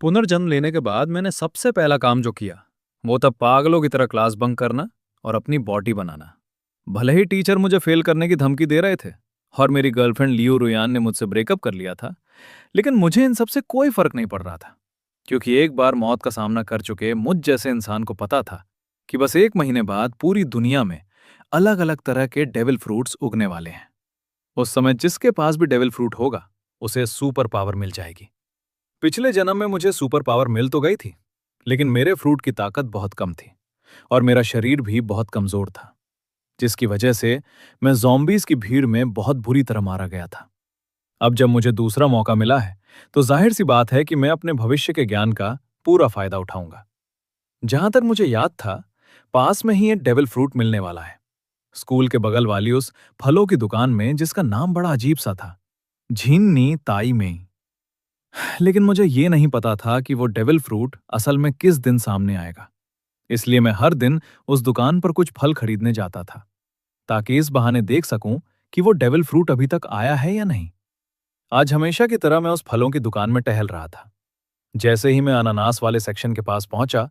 पुनर्जन्म लेने के बाद मैंने सबसे पहला काम जो किया वो था पागलों की तरह क्लास बंक करना और अपनी बॉडी बनाना। भले ही टीचर मुझे फेल करने की धमकी दे रहे थे और मेरी गर्लफ्रेंड लियो रुयान ने मुझसे ब्रेकअप कर लिया था, लेकिन मुझे इन सबसे कोई फर्क नहीं पड़ रहा था। क्योंकि एक बार मौत का सामना कर चुके मुझ जैसे इंसान को पता था कि बस एक महीने बाद पूरी दुनिया में अलग अलग तरह के डेविल फ्रूट्स उगने वाले हैं। उस समय जिसके पास भी डेविल फ्रूट होगा उसे सुपर पावर मिल जाएगी। पिछले जन्म में मुझे सुपर पावर मिल तो गई थी, लेकिन मेरे फ्रूट की ताकत बहुत कम थी और मेरा शरीर भी बहुत कमजोर था, जिसकी वजह से मैं ज़ॉम्बीज़ की भीड़ में बहुत बुरी तरह मारा गया था। अब जब मुझे दूसरा मौका मिला है, तो जाहिर सी बात है कि मैं अपने भविष्य के ज्ञान का पूरा फायदा उठाऊंगा। जहां तक मुझे याद था, पास में ही एक डेविल फ्रूट मिलने वाला है, स्कूल के बगल वाली उस फलों की दुकान में जिसका नाम बड़ा अजीब सा था, झिन्नी ताई में। लेकिन मुझे ये नहीं पता था कि वो डेविल फ्रूट असल में किस दिन सामने आएगा। इसलिए मैं हर दिन उस दुकान पर कुछ फल खरीदने जाता था, ताकि इस बहाने देख सकूं कि वो डेविल फ्रूट अभी तक आया है या नहीं। आज हमेशा की तरह मैं उस फलों की दुकान में टहल रहा था। जैसे ही मैं अनानास वाले सेक्शन के पास पहुंचा,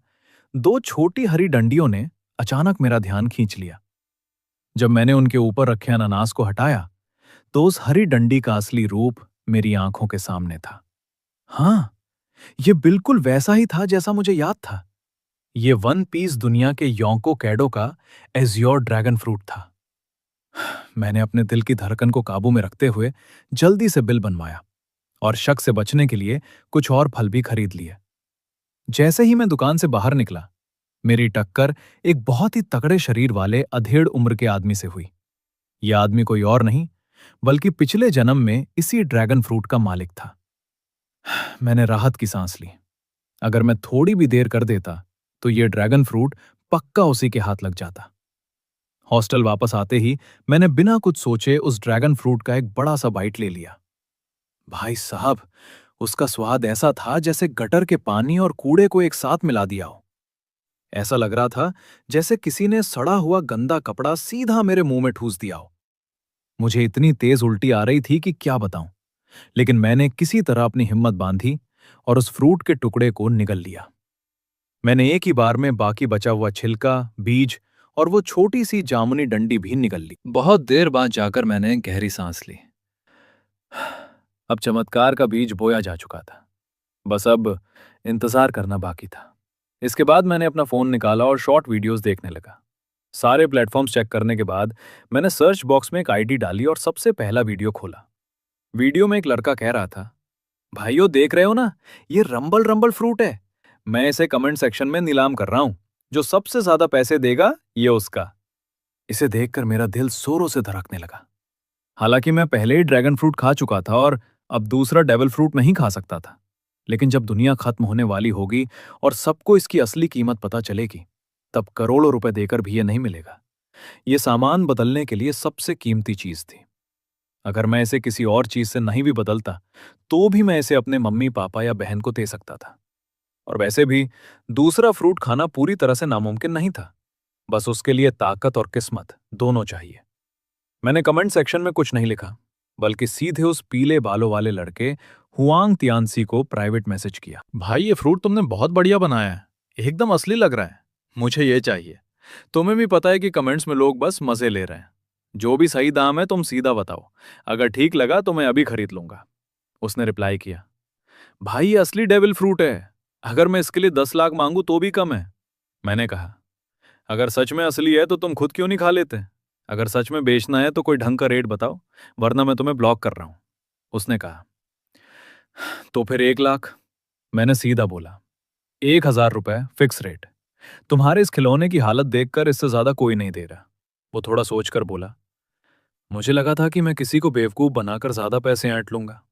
दो छोटी हरी डंडियों ने अचानक मेरा ध्यान खींच लिया। जब मैंने उनके ऊपर रखे अनानास को हटाया, तो उस हरी डंडी का असली रूप मेरी आंखों के सामने था। हाँ, ये बिल्कुल वैसा ही था जैसा मुझे याद था। ये वन पीस दुनिया के योंको कैडो का एज़्योर ड्रैगन फ्रूट था। मैंने अपने दिल की धड़कन को काबू में रखते हुए जल्दी से बिल बनवाया और शक से बचने के लिए कुछ और फल भी खरीद लिए। जैसे ही मैं दुकान से बाहर निकला, मेरी टक्कर एक बहुत ही तगड़े शरीर वाले अधेड़ उम्र के आदमी से हुई। यह आदमी कोई और नहीं, बल्कि पिछले जन्म में इसी ड्रैगन फ्रूट का मालिक था। मैंने राहत की सांस ली। अगर मैं थोड़ी भी देर कर देता, तो यह ड्रैगन फ्रूट पक्का उसी के हाथ लग जाता। हॉस्टल वापस आते ही मैंने बिना कुछ सोचे उस ड्रैगन फ्रूट का एक बड़ा सा बाइट ले लिया। भाई साहब, उसका स्वाद ऐसा था जैसे गटर के पानी और कूड़े को एक साथ मिला दिया हो। ऐसा लग रहा था जैसे किसी ने सड़ा हुआ गंदा कपड़ा सीधा मेरे मुंह में ठूस दिया हो। मुझे इतनी तेज उल्टी आ रही थी कि क्या बताऊं, लेकिन मैंने किसी तरह अपनी हिम्मत बांधी और उस फ्रूट के टुकड़े को निगल लिया। मैंने एक ही बार में बाकी बचा हुआ छिलका, बीज और वो छोटी सी जामुनी डंडी भी निगल ली। बहुत देर बाद जाकर मैंने गहरी सांस ली। अब चमत्कार का बीज बोया जा चुका था, बस अब इंतजार करना बाकी था। इसके बाद मैंने अपना फोन निकाला और शॉर्ट वीडियोस देखने लगा। सारे प्लेटफॉर्म्स चेक करने के बाद मैंने सर्च बॉक्स में एक आईडी डाली और सबसे पहला वीडियो खोला। वीडियो में एक लड़का कह रहा था, भाइयों देख रहे हो ना, ये रंबल रंबल फ्रूट है। मैं इसे कमेंट सेक्शन में नीलाम कर रहा हूं। जो सबसे ज्यादा पैसे देगा ये उसका। इसे देखकर मेरा दिल जोरों से धड़कने लगा। हालांकि मैं पहले ही ड्रैगन फ्रूट खा चुका था और अब दूसरा डेविल फ्रूट नहीं खा सकता था। लेकिन जब दुनिया खत्म होने वाली होगी और सबको इसकी असली कीमत पता चलेगी, तब करोड़ों रुपए देकर भी ये नहीं मिलेगा। ये सामान बदलने के लिए सबसे कीमती चीज थी। अगर मैं इसे किसी और चीज से नहीं भी बदलता, तो भी मैं इसे अपने मम्मी पापा या बहन को दे सकता था। और वैसे भी दूसरा फ्रूट खाना पूरी तरह से नामुमकिन नहीं था। बस उसके लिए ताकत और किस्मत दोनों चाहिए। मैंने कमेंट सेक्शन में कुछ नहीं लिखा, बल्कि सीधे उस पीले बालों वाले लड़के हुआंग तियानसी को प्राइवेट मैसेज किया। भाई ये फ्रूट तुमने बहुत बढ़िया बनाया है, एकदम असली लग रहा है। मुझे ये चाहिए। तुम्हें भी पता है कि कमेंट्स में लोग बस मजे ले रहे हैं। जो भी सही दाम है तुम सीधा बताओ, अगर ठीक लगा तो मैं अभी खरीद लूंगा। उसने रिप्लाई किया, भाई ये असली डेविल फ्रूट है, अगर मैं इसके लिए 10 लाख मांगू तो भी कम है। मैंने कहा, अगर सच में असली है तो तुम खुद क्यों नहीं खा लेते? अगर सच में बेचना है तो कोई ढंग का रेट बताओ, वरना मैं तुम्हें ब्लॉक कर रहा हूं। उसने कहा, तो फिर 1 लाख। मैंने सीधा बोला, 1,000 रुपए फिक्स रेट। तुम्हारे इस खिलौने की हालत देखकर इससे ज्यादा कोई नहीं दे रहा। वो थोड़ा सोचकर बोला, मुझे लगा था कि मैं किसी को बेवकूफ बनाकर ज्यादा पैसे ऐंठ लूंगा,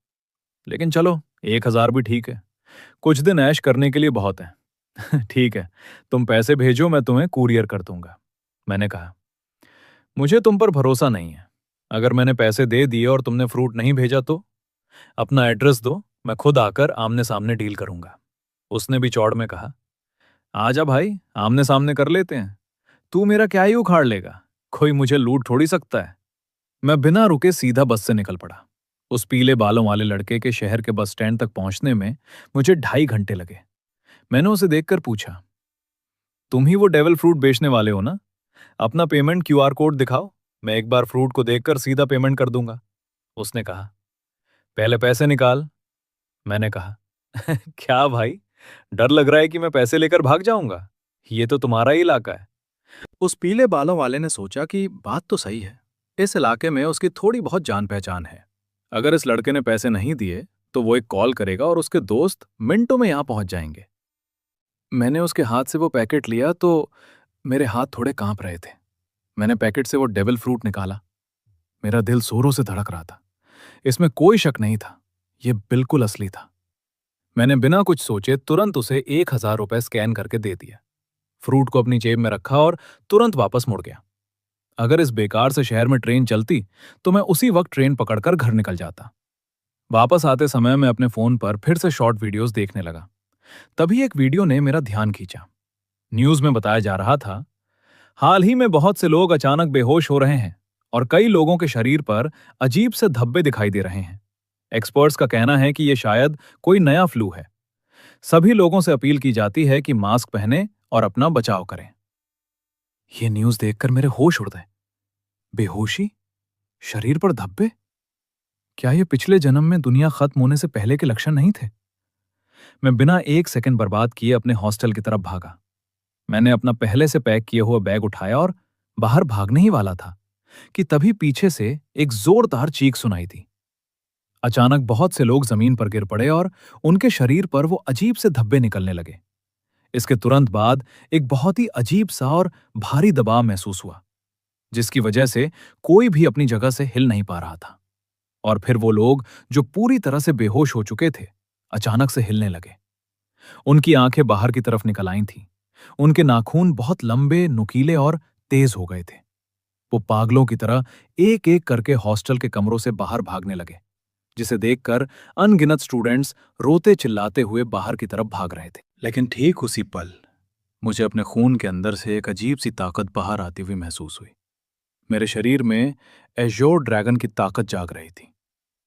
लेकिन चलो 1,000 भी ठीक है। कुछ दिन ऐश करने के लिए बहुत है। ठीक है, तुम पैसे भेजो, मैं तुम्हें कुरियर कर दूंगा। मैंने कहा, मुझे तुम पर भरोसा नहीं है। अगर मैंने पैसे दे दिए और तुमने फ्रूट नहीं भेजा तो? अपना एड्रेस दो, मैं खुद आकर आमने सामने डील करूंगा। उसने भी चौड़ में कहा, आजा भाई, आमने सामने कर लेते हैं। तू मेरा क्या ही उखाड़ लेगा, कोई मुझे लूट थोड़ी सकता है। मैं बिना रुके सीधा बस से निकल पड़ा। उस पीले बालों वाले लड़के के शहर के बस स्टैंड तक पहुंचने में मुझे 2.5 घंटे लगे। मैंने उसे देखकर पूछा, तुम ही वो डेविल फ्रूट बेचने वाले हो ना? अपना पेमेंट क्यूआर कोड दिखाओ, मैं एक बार फ्रूट को देखकर सीधा पेमेंट कर दूंगा। उसने कहा, पहले पैसे निकाल। मैंने कहा, क्या भाई, डर लग रहा है कि मैं पैसे लेकर भाग जाऊंगा? ये तो तुम्हारा ही इलाका है। उस पीले बालों वाले ने सोचा कि बात तो सही है, इस इलाके में उसकी थोड़ी बहुत जान पहचान है। अगर इस लड़के ने पैसे नहीं दिए तो वो एक कॉल करेगा और उसके दोस्त मिनटों में यहां पहुंच जाएंगे। मैंने उसके हाथ से वो पैकेट लिया तो मेरे हाथ थोड़े कांप रहे थे। मैंने पैकेट से वो डेविल फ्रूट निकाला। मेरा दिल जोरों से धड़क रहा था। इसमें कोई शक नहीं था, यह बिल्कुल असली था। मैंने बिना कुछ सोचे तुरंत उसे 1,000 रुपए स्कैन करके दे दिया, फ्रूट को अपनी जेब में रखा और तुरंत वापस मुड़ गया। अगर इस बेकार से शहर में ट्रेन चलती तो मैं उसी वक्त ट्रेन पकड़कर घर निकल जाता। वापस आते समय मैं अपने फोन पर फिर से शॉर्ट वीडियोस देखने लगा। तभी एक वीडियो ने मेरा ध्यान खींचा। न्यूज में बताया जा रहा था, हाल ही में बहुत से लोग अचानक बेहोश हो रहे हैं और कई लोगों के शरीर पर अजीब से धब्बे दिखाई दे रहे हैं। एक्सपर्ट्स का कहना है कि यह शायद कोई नया फ्लू है। सभी लोगों से अपील की जाती है कि मास्क पहने और अपना बचाव करें। यह न्यूज देखकर मेरे होश उड़ गए। बेहोशी, शरीर पर धब्बे, क्या ये पिछले जन्म में दुनिया खत्म होने से पहले के लक्षण नहीं थे? मैं बिना एक सेकंड बर्बाद किए अपने हॉस्टल की तरफ भागा। मैंने अपना पहले से पैक किया हुआ बैग उठाया और बाहर भागने ही वाला था कि तभी पीछे से एक जोरदार चीख सुनाई दी। अचानक बहुत से लोग जमीन पर गिर पड़े और उनके शरीर पर वो अजीब से धब्बे निकलने लगे। इसके तुरंत बाद एक बहुत ही अजीब सा और भारी दबाव महसूस हुआ, जिसकी वजह से कोई भी अपनी जगह से हिल नहीं पा रहा था। और फिर वो लोग जो पूरी तरह से बेहोश हो चुके थे, अचानक से हिलने लगे। उनकी आंखें बाहर की तरफ निकल आई थीं। उनके नाखून बहुत लंबे, नुकीले और तेज हो गए थे। वो पागलों की तरह एक एक करके हॉस्टल के कमरों से बाहर भागने लगे, जिसे देखकर अनगिनत स्टूडेंट्स रोते चिल्लाते हुए बाहर की तरफ भाग रहे थे। लेकिन ठीक उसी पल मुझे अपने खून के अंदर से एक अजीब सी ताकत बाहर आती हुई महसूस हुई। मेरे शरीर में एज़ोर ड्रैगन की ताकत जाग रही थी।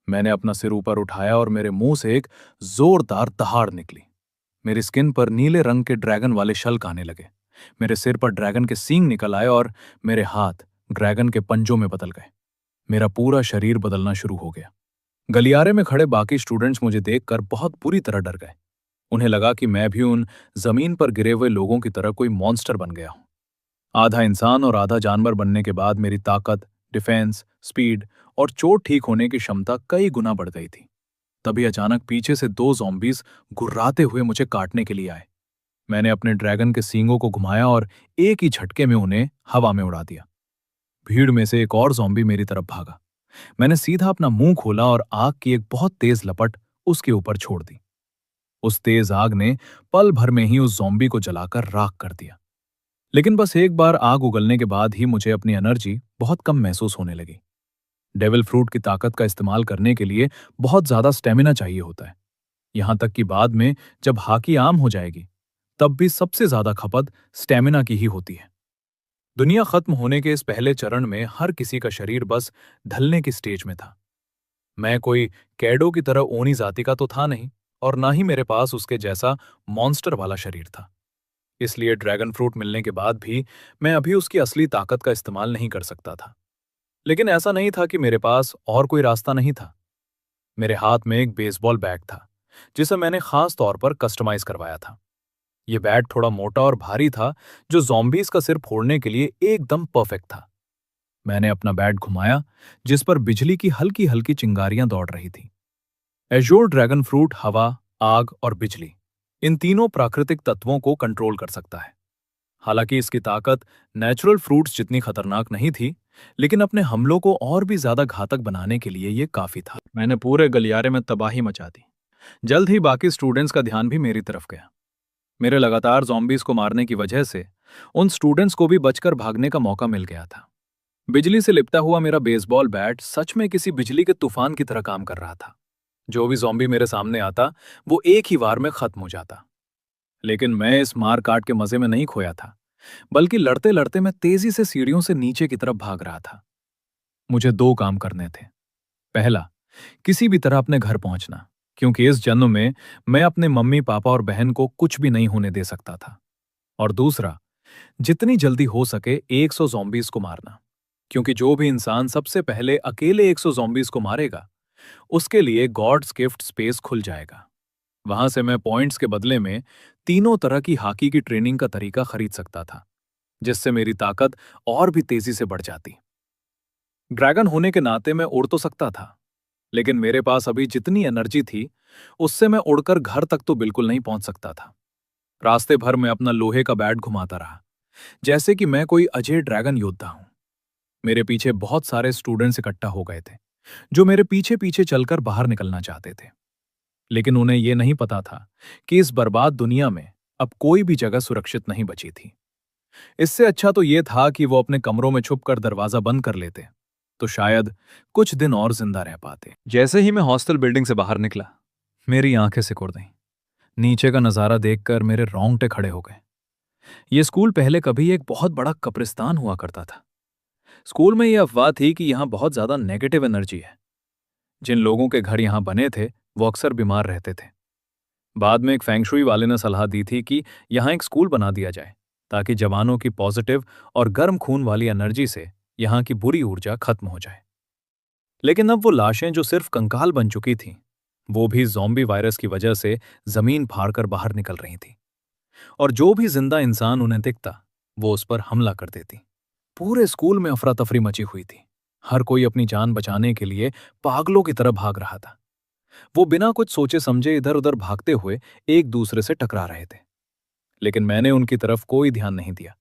मैंने अपना सिर ऊपर उठाया और मेरे मुंह से एक जोरदार दहाड़ निकली। मेरी स्किन पर नीले रंग के ड्रैगन वाले शल्क आने लगे। मेरे सिर पर ड्रैगन के सींग निकल आए और मेरे हाथ ड्रैगन के पंजों में बदल गए। मेरा पूरा शरीर बदलना शुरू हो गया। गलियारे में खड़े बाकी स्टूडेंट्स मुझे देखकर बहुत बुरी तरह डर गए। उन्हें लगा कि मैं भी उन जमीन पर गिरे हुए लोगों की तरह कोई मॉन्स्टर बन गया हूं। आधा इंसान और आधा जानवर बनने के बाद मेरी ताकत, डिफेंस, स्पीड और चोट ठीक होने की क्षमता कई गुना बढ़ गई थी। तभी अचानक पीछे से 2 ज़ॉम्बीज़ गुर्राते हुए मुझे काटने के लिए आए। मैंने अपने ड्रैगन के सींगों को घुमाया और एक ही झटके में उन्हें हवा में उड़ा दिया। भीड़ में से एक और ज़ॉम्बी मेरी तरफ भागा। मैंने सीधा अपना मुंह खोला और आग की एक बहुत तेज लपट उसके ऊपर छोड़ दी। उस तेज आग ने पल भर में ही उस ज़ॉम्बी को जलाकर राख कर दिया। लेकिन बस एक बार आग उगलने के बाद ही मुझे अपनी एनर्जी बहुत कम महसूस होने लगी। डेविल फ्रूट की ताकत का इस्तेमाल करने के लिए बहुत ज्यादा स्टेमिना चाहिए होता है। यहां तक कि बाद में जब हाकी आम हो जाएगी, तब भी सबसे ज्यादा खपत स्टेमिना की ही होती है। दुनिया खत्म होने के इस पहले चरण में हर किसी का शरीर बस ढलने की स्टेज में था। मैं कोई कैडो की तरह ओनी जाति का तो था नहीं, और ना ही मेरे पास उसके जैसा मॉन्स्टर वाला शरीर था। इसलिए ड्रैगन फ्रूट मिलने के बाद भी मैं अभी उसकी असली ताकत का इस्तेमाल नहीं कर सकता था। लेकिन ऐसा नहीं था कि मेरे पास और कोई रास्ता नहीं था। मेरे हाथ में एक बेसबॉल बैट था, जिसे मैंने खास तौर पर कस्टमाइज करवाया था। यह बैट थोड़ा मोटा और भारी था, जो ज़ॉम्बीज़ का सिर फोड़ने के लिए एकदम परफेक्ट था। मैंने अपना बैट घुमाया, जिस पर बिजली की हल्की हल्की चिंगारियां दौड़ रही थीं। एज़ोर ड्रैगन फ्रूट हवा, आग और बिजली, इन तीनों प्राकृतिक तत्वों को कंट्रोल कर सकता है। हालांकि इसकी ताकत नेचुरल फ्रूट्स जितनी खतरनाक नहीं थी, लेकिन अपने हमलों को और भी ज्यादा घातक बनाने के लिए यह काफी था। मैंने पूरे गलियारे में तबाही मचा दी। जल्द ही बाकी स्टूडेंट्स का ध्यान भी मेरी तरफ गया। मेरे लगातार ज़ॉम्बीज को मारने की वजह से उन स्टूडेंट्स को भी बचकर भागने का मौका मिल गया था। बिजली से लिपटा हुआ मेरा बेसबॉल बैट सच में किसी बिजली के तूफान की तरह काम कर रहा था। जो भी ज़ॉम्बी मेरे सामने आता, वो एक ही वार में खत्म हो जाता। लेकिन मैं इस मार काट के मजे में नहीं खोया था, बल्कि लड़ते लड़ते मैं तेजी से सीढ़ियों से नीचे की तरफ भाग रहा था। मुझे 2 काम करने थे। पहला, किसी भी तरह अपने घर पहुंचना, क्योंकि इस जन्म में मैं अपने मम्मी पापा और बहन को कुछ भी नहीं होने दे सकता था। और दूसरा, जितनी जल्दी हो सके 100 ज़ॉम्बीज़ को मारना, क्योंकि जो भी इंसान सबसे पहले अकेले 100 ज़ॉम्बीज़ को मारेगा, उसके लिए गॉड्स गिफ्ट स्पेस खुल जाएगा। वहां से मैं पॉइंट्स के बदले में तीनों तरह की हॉकी की ट्रेनिंग का तरीका खरीद सकता था, जिससे मेरी ताकत और भी तेजी से बढ़ जाती। ड्रैगन होने के नाते मैं उड़ तो सकता था, लेकिन मेरे पास अभी जितनी एनर्जी थी, उससे मैं उड़कर घर तक तो बिल्कुल नहीं पहुंच सकता था। रास्ते भर मैं अपना लोहे का बैट घुमाता रहा, जैसे कि मैं कोई अजय ड्रैगन योद्धा हूं। मेरे पीछे बहुत सारे स्टूडेंट्स इकट्ठा हो गए थे, जो मेरे पीछे पीछे चलकर बाहर निकलना चाहते थे। लेकिन उन्हें यह नहीं पता था कि इस बर्बाद दुनिया में अब कोई भी जगह सुरक्षित नहीं बची थी। इससे अच्छा तो यह था कि वो अपने कमरों में छुपकर दरवाजा बंद कर लेते, तो शायद कुछ दिन और जिंदा रह पाते। जैसे ही मैं हॉस्टल बिल्डिंग से बाहर निकला, मेरी आंखें सिकुड़ गईं। नीचे का नजारा देखकर मेरे रोंगटे खड़े हो गए। ये स्कूल पहले कभी एक बहुत बड़ा कब्रिस्तान हुआ करता था। स्कूल में यह अफवाह थी कि यहां बहुत ज्यादा नेगेटिव एनर्जी है। जिन लोगों के घर यहां बने थे, वो अक्सर बीमार रहते थे। बाद में एक फेंगशुई वाले ने सलाह दी थी कि यहां एक स्कूल बना दिया जाए, ताकि जवानों की पॉजिटिव और गर्म खून वाली एनर्जी से यहां की बुरी ऊर्जा खत्म हो जाए। लेकिन अब वो लाशें जो सिर्फ कंकाल बन चुकी थीं, वो भी ज़ॉम्बी वायरस की वजह से जमीन फाड़कर बाहर निकल रही थीं। और जो भी जिंदा इंसान उन्हें दिखता, वो उस पर हमला कर देती। पूरे स्कूल में अफरा तफरी मची हुई थी। हर कोई अपनी जान बचाने के लिए पागलों की तरह भाग रहा था। वो बिना कुछ सोचे समझे इधर उधर भागते हुए एक दूसरे से टकरा रहे थे। लेकिन मैंने उनकी तरफ कोई ध्यान नहीं दिया।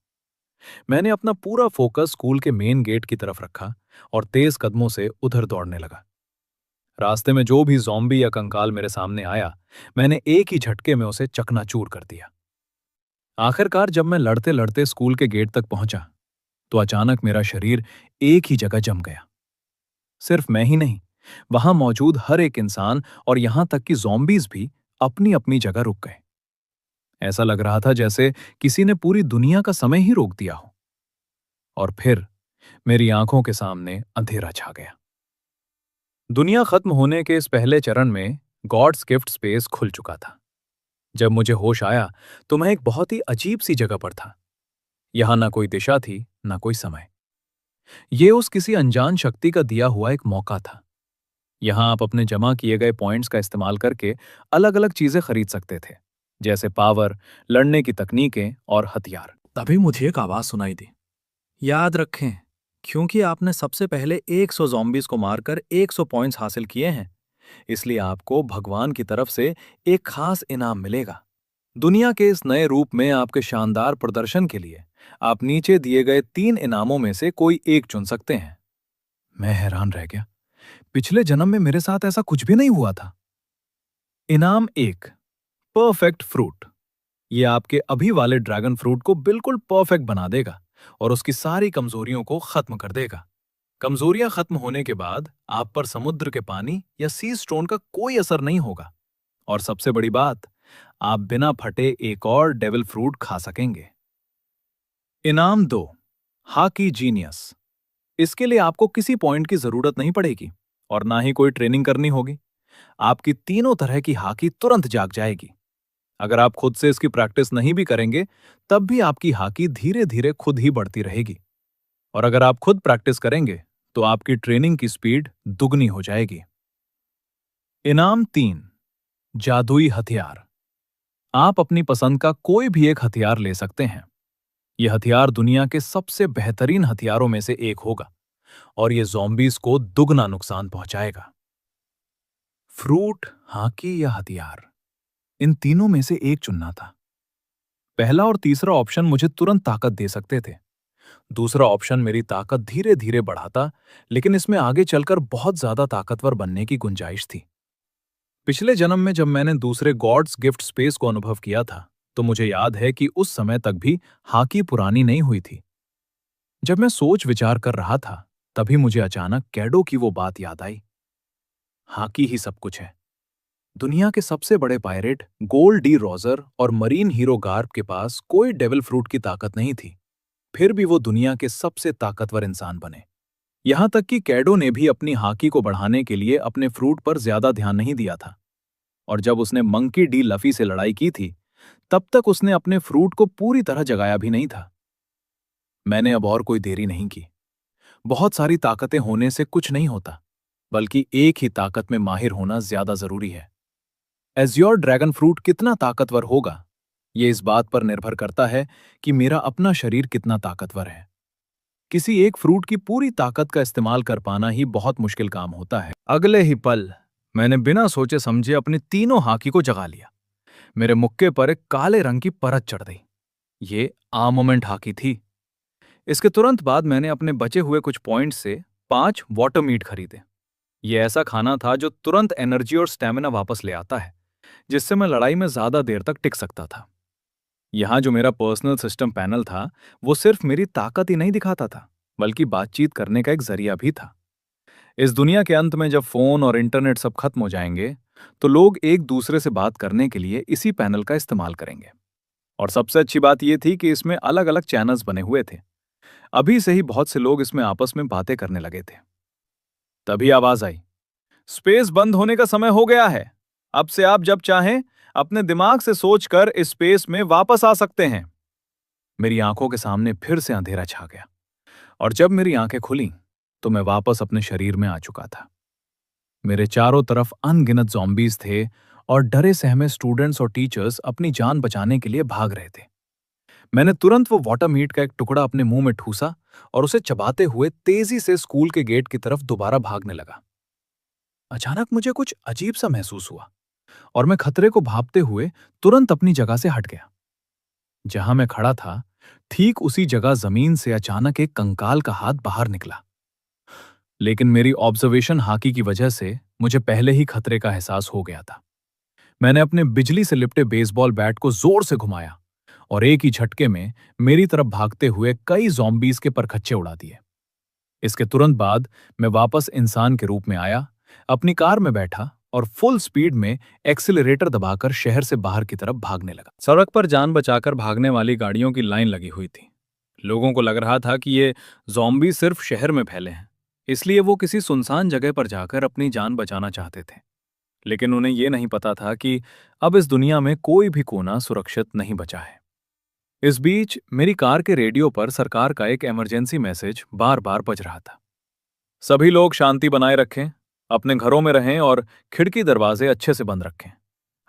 मैंने अपना पूरा फोकस स्कूल के मेन गेट की तरफ रखा और तेज कदमों से उधर दौड़ने लगा। रास्ते में जो भी ज़ॉम्बी या कंकाल मेरे सामने आया, मैंने एक ही झटके में उसे चकनाचूर कर दिया। आखिरकार जब मैं लड़ते लड़ते स्कूल के गेट तक पहुंचा, तो अचानक मेरा शरीर एक ही जगह जम गया। सिर्फ मैं ही नहीं, वहां मौजूद हर एक इंसान और यहां तक कि ज़ॉम्बीज भी अपनी अपनी जगह रुक गए। ऐसा लग रहा था जैसे किसी ने पूरी दुनिया का समय ही रोक दिया हो। और फिर मेरी आंखों के सामने अंधेरा छा गया। दुनिया खत्म होने के इस पहले चरण में गॉड्स गिफ्ट स्पेस खुल चुका था। जब मुझे होश आया, तो मैं एक बहुत ही अजीब सी जगह पर था। यहां ना कोई दिशा थी, ना कोई समय। ये उस किसी अनजान शक्ति का दिया हुआ एक मौका था। यहां आप अपने जमा किए गए पॉइंट्स का इस्तेमाल करके अलग अलग चीजें खरीद सकते थे, जैसे पावर, लड़ने की तकनीकें और हथियार। तभी मुझे एक आवाज सुनाई दी, याद रखें, क्योंकि आपने सबसे पहले 100 ज़ॉम्बीज़ को मारकर 100 पॉइंट्स हासिल किए हैं, इसलिए आपको भगवान की तरफ से एक खास इनाम मिलेगा। दुनिया के इस नए रूप में आपके शानदार प्रदर्शन के लिए आप नीचे दिए गए 3 इनामों में से कोई एक चुन सकते हैं। मैं हैरान रह गया। पिछले जन्म में मेरे साथ ऐसा कुछ भी नहीं हुआ था। इनाम 1, परफेक्ट फ्रूट। ये आपके अभी वाले ड्रैगन फ्रूट को बिल्कुल परफेक्ट बना देगा और उसकी सारी कमजोरियों को खत्म कर देगा। कमजोरियां खत्म होने के बाद आप पर समुद्र के पानी या सी स्टोन का कोई असर नहीं होगा। और सबसे बड़ी बात, आप बिना फटे एक और डेविल फ्रूट खा सकेंगे। इनाम 2, हाकी जीनियस। इसके लिए आपको किसी पॉइंट की जरूरत नहीं पड़ेगी और ना ही कोई ट्रेनिंग करनी होगी। आपकी तीनों तरह की हाकी तुरंत जाग जाएगी। अगर आप खुद से इसकी प्रैक्टिस नहीं भी करेंगे, तब भी आपकी हाकी धीरे धीरे खुद ही बढ़ती रहेगी। और अगर आप खुद प्रैक्टिस करेंगे, तो आपकी ट्रेनिंग की स्पीड दुगनी हो जाएगी। इनाम 3, जादुई हथियार। आप अपनी पसंद का कोई भी एक हथियार ले सकते हैं। यह हथियार दुनिया के सबसे बेहतरीन हथियारों में से एक होगा और यह ज़ॉम्बीज़ को दुगना नुकसान पहुंचाएगा। फ्रूट, हाकी या हथियार, इन तीनों में से एक चुनना था। पहला और तीसरा ऑप्शन मुझे तुरंत ताकत दे सकते थे। दूसरा ऑप्शन मेरी ताकत धीरे धीरे बढ़ाता, लेकिन इसमें आगे चलकर बहुत ज्यादा ताकतवर बनने की गुंजाइश थी। पिछले जन्म में जब मैंने दूसरे गॉड्स गिफ्ट स्पेस को अनुभव किया था, तो मुझे याद है कि उस समय तक भी हाकी पुरानी नहीं हुई थी। जब मैं सोच विचार कर रहा था, तभी मुझे अचानक कैडो की वो बात याद आई। हाकी ही सब कुछ है। दुनिया के सबसे बड़े पायरेट गोल्ड डी रोजर और मरीन हीरो गार्प के पास कोई डेविल फ्रूट की ताकत नहीं थी। फिर भी वो दुनिया के सबसे ताकतवर इंसान बने। यहां तक कि कैडो ने भी अपनी हाकी को बढ़ाने के लिए अपने फ्रूट पर ज्यादा ध्यान नहीं दिया था। और जब उसने मंकी डी लफी से लड़ाई की थी, तब तक उसने अपने फ्रूट को पूरी तरह जगाया भी नहीं था। मैंने अब और कोई देरी नहीं की। बहुत सारी ताकतें होने से कुछ नहीं होता, बल्कि एक ही ताकत में माहिर होना ज्यादा जरूरी है। एज्योर ड्रैगन फ्रूट कितना ताकतवर होगा, यह इस बात पर निर्भर करता है कि मेरा अपना शरीर कितना ताकतवर है। किसी एक फ्रूट की पूरी ताकत का इस्तेमाल कर पाना ही बहुत मुश्किल काम होता है। अगले ही पल मैंने बिना सोचे समझे अपनी तीनों हाकी को जगा लिया। मेरे मुक्के पर एक काले रंग की परत चढ़ गई। ये आर्मामेंट हाकी थी। इसके तुरंत बाद मैंने अपने बचे हुए कुछ पॉइंट्स से 5 वाटर मीट खरीदे। ये ऐसा खाना था जो तुरंत एनर्जी और स्टेमिना वापस ले आता है, जिससे मैं लड़ाई में ज्यादा देर तक टिक सकता था। यहाँ जो मेरा पर्सनल सिस्टम पैनल था, वो सिर्फ मेरी ताकत ही नहीं दिखाता था, बल्कि बातचीत करने का एक जरिया भी था। इस दुनिया के अंत में जब फोन और इंटरनेट सब खत्म हो जाएंगे, तो लोग एक दूसरे से बात करने के लिए इसी पैनल का इस्तेमाल करेंगे। और सबसे अच्छी बात यह थी कि इसमें अलग अलग चैनल्स बने हुए थे। अभी से ही बहुत से लोग इसमें आपस में बातें करने लगे थे। तभी आवाज आई, स्पेस बंद होने का समय हो गया है। अब से आप जब चाहें अपने दिमाग से सोचकर इस स्पेस में वापस आ सकते हैं। मेरी आंखों के सामने फिर से अंधेरा छा गया, और जब मेरी आंखें खुलीं, तो मैं वापस अपने शरीर में आ चुका था। मेरे चारों तरफ अनगिनत ज़ॉम्बीज थे, और डरे सहमे स्टूडेंट्स और टीचर्स अपनी जान बचाने के लिए भाग रहे थे। मैंने तुरंत वो वाटर मीट का एक टुकड़ा अपने मुंह में ठूसा और उसे चबाते हुए तेजी से स्कूल के गेट की तरफ दोबारा भागने लगा। अचानक मुझे कुछ अजीब सा महसूस हुआ, और मैं खतरे को भांपते हुए तुरंत अपनी जगह से हट गया। जहां मैं खड़ा था, ठीक उसी जगह जमीन से अचानक एक कंकाल का हाथ बाहर निकला। लेकिन मेरी ऑब्जर्वेशन हाकी की वजह से मुझे पहले ही खतरे का एहसास हो गया था। मैंने अपने बिजली से लिपटे बेसबॉल बैट को जोर से घुमाया, और एक ही झटके में मेरी तरफ भागते हुए कई ज़ॉम्बीज के परखच्चे उड़ा दिए। इसके तुरंत बाद मैं वापस इंसान के रूप में आया, अपनी कार में बैठा और फुल स्पीड में एक्सीलरेटर दबाकर शहर से बाहर की तरफ भागने लगा। सड़क पर जान बचाकर भागने वाली गाड़ियों की लाइन लगी हुई थी। लोगों को लग रहा था कि ये ज़ॉम्बी सिर्फ शहर में फैले हैं, इसलिए वो किसी सुनसान जगह पर जाकर अपनी जान बचाना चाहते थे। लेकिन उन्हें ये नहीं पता था कि अब इस दुनिया में कोई भी कोना सुरक्षित नहीं बचा है। इस बीच मेरी कार के रेडियो पर सरकार का एक इमरजेंसी मैसेज बार बार बज रहा था। सभी लोग शांति बनाए रखें, अपने घरों में रहें और खिड़की दरवाजे अच्छे से बंद रखें।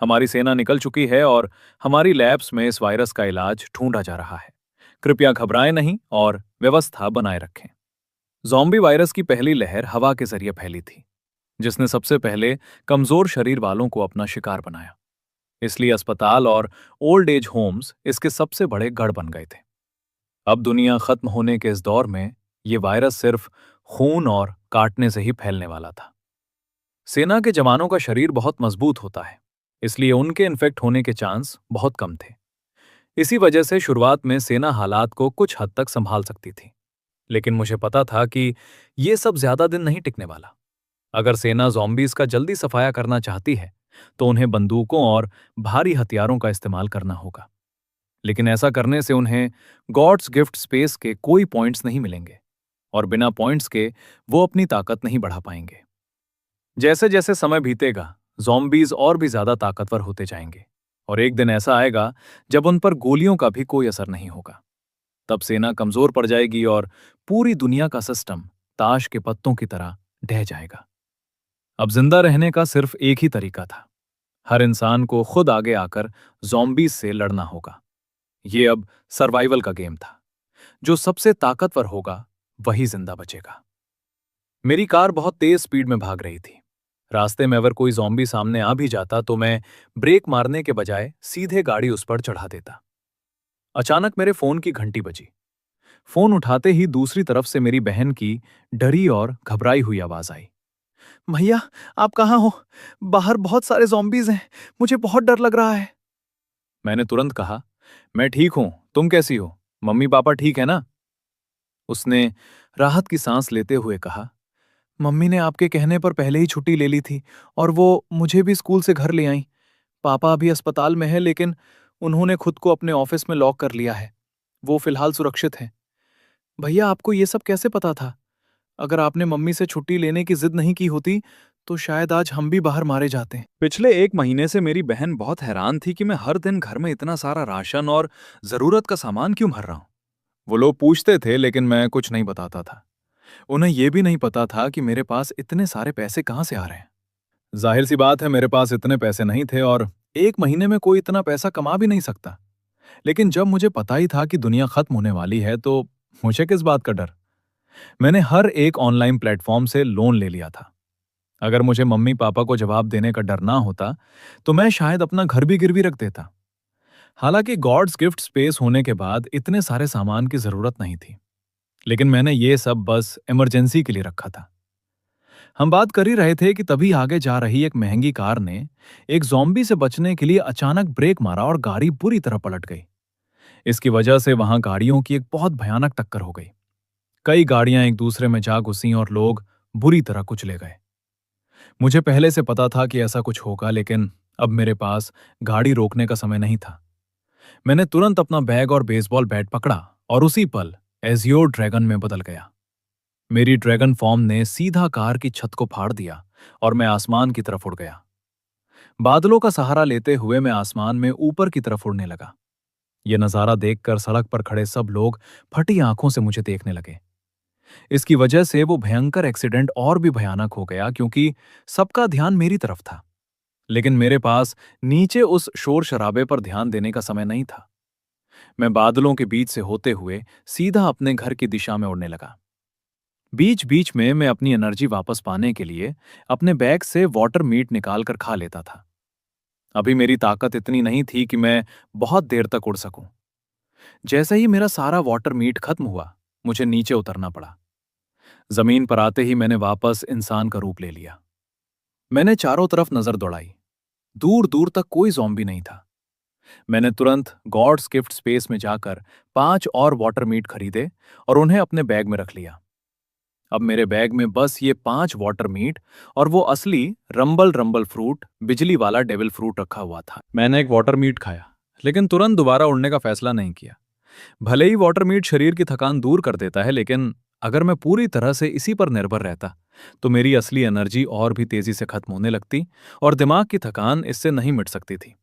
हमारी सेना निकल चुकी है और हमारी लैब्स में इस वायरस का इलाज ढूंढा जा रहा है। कृपया घबराएं नहीं और व्यवस्था बनाए रखें। ज़ॉम्बी वायरस की पहली लहर हवा के जरिए फैली थी, जिसने सबसे पहले कमजोर शरीर वालों को अपना शिकार बनाया। इसलिए अस्पताल और ओल्ड एज होम्स इसके सबसे बड़े गढ़ बन गए थे। अब दुनिया खत्म होने के इस दौर में ये वायरस सिर्फ खून और काटने से ही फैलने वाला था। सेना के जवानों का शरीर बहुत मजबूत होता है, इसलिए उनके इन्फेक्ट होने के चांस बहुत कम थे। इसी वजह से शुरुआत में सेना हालात को कुछ हद तक संभाल सकती थी। लेकिन मुझे पता था कि ये सब ज्यादा दिन नहीं टिकने वाला। अगर सेना ज़ॉम्बीज का जल्दी सफाया करना चाहती है, तो उन्हें बंदूकों और भारी हथियारों का इस्तेमाल करना होगा। लेकिन ऐसा करने से उन्हें गॉड्स गिफ्ट स्पेस के कोई पॉइंट्स नहीं मिलेंगे, और बिना पॉइंट्स के वो अपनी ताकत नहीं बढ़ा पाएंगे। जैसे जैसे समय बीतेगा, ज़ॉम्बीज और भी ज्यादा ताकतवर होते जाएंगे, और एक दिन ऐसा आएगा जब उन पर गोलियों का भी कोई असर नहीं होगा। तब सेना कमजोर पड़ जाएगी और पूरी दुनिया का सिस्टम ताश के पत्तों की तरह ढह जाएगा। अब जिंदा रहने का सिर्फ एक ही तरीका था। हर इंसान को खुद आगे आकर ज़ॉम्बीज से लड़ना होगा। ये अब सर्वाइवल का गेम था। जो सबसे ताकतवर होगा वही जिंदा बचेगा। मेरी कार बहुत तेज स्पीड में भाग रही थी। रास्ते में अगर कोई ज़ॉम्बी सामने आ भी जाता तो मैं ब्रेक मारने के बजाय सीधे गाड़ी उस पर चढ़ा देता। अचानक मेरे फोन की घंटी बजी। फोन उठाते ही दूसरी तरफ से मेरी बहन की डरी और घबराई हुई आवाज आई। भैया, आप कहाँ हो? बाहर बहुत सारे ज़ॉम्बीज हैं। मुझे बहुत डर लग रहा है। मैंने तुरंत कहा, मैं ठीक हूं, तुम कैसी हो? मम्मी पापा ठीक है ना? उसने राहत की सांस लेते हुए कहा, मम्मी ने आपके कहने पर पहले ही छुट्टी ले ली थी, और वो मुझे भी स्कूल से घर ले आई। पापा अभी अस्पताल में है, लेकिन उन्होंने खुद को अपने ऑफिस में लॉक कर लिया है। वो फिलहाल सुरक्षित हैं। भैया, आपको ये सब कैसे पता था? अगर आपने मम्मी से छुट्टी लेने की जिद नहीं की होती तो शायद आज हम भी बाहर मारे जाते। पिछले 1 महीने से मेरी बहन बहुत हैरान थी कि मैं हर दिन घर में इतना सारा राशन और जरूरत का सामान क्यों भर रहा हूं। वो लोग पूछते थे लेकिन मैं कुछ नहीं बताता था। उन्हें यह भी नहीं पता था कि मेरे पास इतने सारे पैसे कहां से आ रहे हैं। जाहिर सी बात है, मेरे पास इतने पैसे नहीं थे और 1 महीने में कोई इतना पैसा कमा भी नहीं सकता। लेकिन जब मुझे पता ही था कि दुनिया खत्म होने वाली है तो मुझे किस बात का डर। मैंने हर एक ऑनलाइन प्लेटफॉर्म से लोन ले लिया था। अगर मुझे मम्मी पापा को जवाब देने का डर ना होता तो मैं शायद अपना घर भी गिरवी रख देता। हालांकि गॉड्स गिफ्ट स्पेस होने के बाद इतने सारे सामान की जरूरत नहीं थी, लेकिन मैंने ये सब बस इमरजेंसी के लिए रखा था। हम बात कर ही रहे थे कि तभी आगे जा रही एक महंगी कार ने एक ज़ॉम्बी से बचने के लिए अचानक ब्रेक मारा और गाड़ी बुरी तरह पलट गई। इसकी वजह से वहां गाड़ियों की एक बहुत भयानक टक्कर हो गई। कई गाड़ियां एक दूसरे में जा घुसी और लोग बुरी तरह कुचले गए। मुझे पहले से पता था कि ऐसा कुछ होगा, लेकिन अब मेरे पास गाड़ी रोकने का समय नहीं था। मैंने तुरंत अपना बैग और बेसबॉल बैट पकड़ा और उसी पल एजियोर ड्रैगन में बदल गया। मेरी ड्रैगन फॉर्म ने सीधा कार की छत को फाड़ दिया और मैं आसमान की तरफ उड़ गया। बादलों का सहारा लेते हुए मैं आसमान में ऊपर की तरफ उड़ने लगा। यह नजारा देखकर सड़क पर खड़े सब लोग फटी आंखों से मुझे देखने लगे। इसकी वजह से वो भयंकर एक्सीडेंट और भी भयानक हो गया क्योंकि सबका ध्यान मेरी तरफ था। लेकिन मेरे पास नीचे उस शोर शराबे पर ध्यान देने का समय नहीं था। मैं बादलों के बीच से होते हुए सीधा अपने घर की दिशा में उड़ने लगा। बीच बीच में मैं अपनी एनर्जी वापस पाने के लिए अपने बैग से वाटर मीट निकाल कर खा लेता था। अभी मेरी ताकत इतनी नहीं थी कि मैं बहुत देर तक उड़ सकूं। जैसे ही मेरा सारा वाटर मीट खत्म हुआ, मुझे नीचे उतरना पड़ा। जमीन पर आते ही मैंने वापस इंसान का रूप ले लिया। मैंने चारों तरफ नजर दौड़ाई। दूर दूर तक कोई ज़ॉम्बी नहीं था। मैंने तुरंत गॉड्स गिफ्ट स्पेस में जाकर 5 और वाटर मीट खरीदे और उन्हें अपने बैग में रख लिया। अब मेरे बैग में बस ये 5 वाटर मीट और वो असली रंबल रंबल फ्रूट, बिजली वाला डेविल फ्रूट रखा हुआ था। मैंने एक वाटर मीट खाया, लेकिन तुरंत दोबारा उड़ने का फैसला नहीं किया। भले ही वाटर मीट शरीर की थकान दूर कर देता है, लेकिन अगर मैं पूरी तरह से इसी पर निर्भर रहता तो मेरी असली एनर्जी और भी तेजी से खत्म होने लगती और दिमाग की थकान इससे नहीं मिट सकती थी।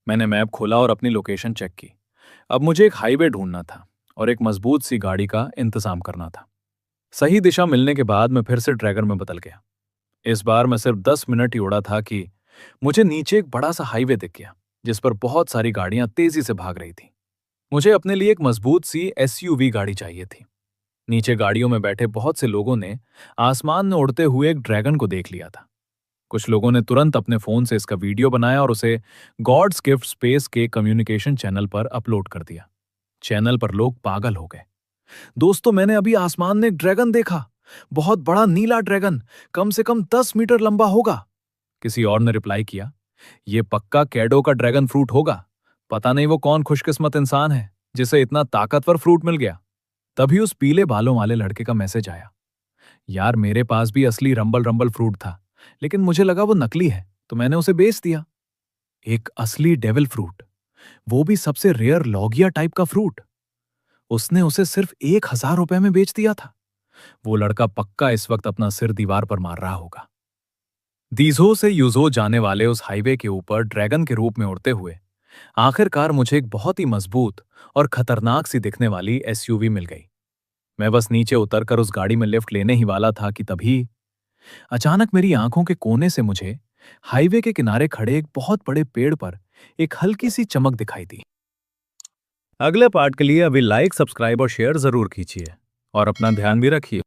मैंने मैप खोला और अपनी लोकेशन चेक की। अब मुझे एक हाईवे ढूंढना था और एक मजबूत सी गाड़ी का इंतजाम करना था। सही दिशा मिलने के बाद मैं फिर से ड्रैगन में बदल गया। इस बार मैं सिर्फ 10 मिनट ही उड़ा था कि मुझे नीचे एक बड़ा सा हाईवे दिख गया जिस पर बहुत सारी गाड़ियां तेजी से भाग रही थी। मुझे अपने लिए एक मजबूत सी एसयूवी गाड़ी चाहिए थी। नीचे गाड़ियों में बैठे बहुत से लोगों ने आसमान में उड़ते हुए एक ड्रैगन को देख लिया था। कुछ लोगों ने तुरंत अपने फोन से इसका वीडियो बनाया और उसे गॉड्स गिफ्ट स्पेस के कम्युनिकेशन चैनल पर अपलोड कर दिया। चैनल पर लोग पागल हो गए। दोस्तों, मैंने अभी आसमान में एक ड्रैगन देखा। बहुत बड़ा नीला ड्रैगन, कम से कम 10 मीटर लंबा होगा। किसी और ने रिप्लाई किया, यह पक्का कैडो का ड्रैगन फ्रूट होगा। पता नहीं वो कौन खुशकिस्मत इंसान है जिसे इतना ताकतवर फ्रूट मिल गया। तभी उस पीले बालों वाले लड़के का मैसेज आया, यार मेरे पास भी असली रंबल रंबल फ्रूट था, लेकिन मुझे लगा वो नकली है तो मैंने उसे बेच दिया। एक असली डेविल फ्रूट, वो भी सबसे रेयर लॉगिया टाइप का फ्रूट। उसने उसे सिर्फ 1,000 रुपए में बेच दिया था। वो लड़का पक्का इस वक्त अपना सिर दीवार पर मार रहा होगा। दीजो से यूजो जाने वाले उस हाईवे के ऊपर ड्रैगन के रूप में उड़ते हुए आखिरकार मुझे एक बहुत ही मजबूत और खतरनाक सी दिखने वाली एसयूवी मिल गई। मैं बस नीचे उतरकर उस गाड़ी में लिफ्ट लेने ही वाला था कि तभी अचानक मेरी आंखों के कोने से मुझे हाईवे के किनारे खड़े एक बहुत बड़े पेड़ पर एक हल्की सी चमक दिखाई दी। अगले पार्ट के लिए अभी लाइक, सब्सक्राइब और शेयर जरूर कीजिए और अपना ध्यान भी रखिए।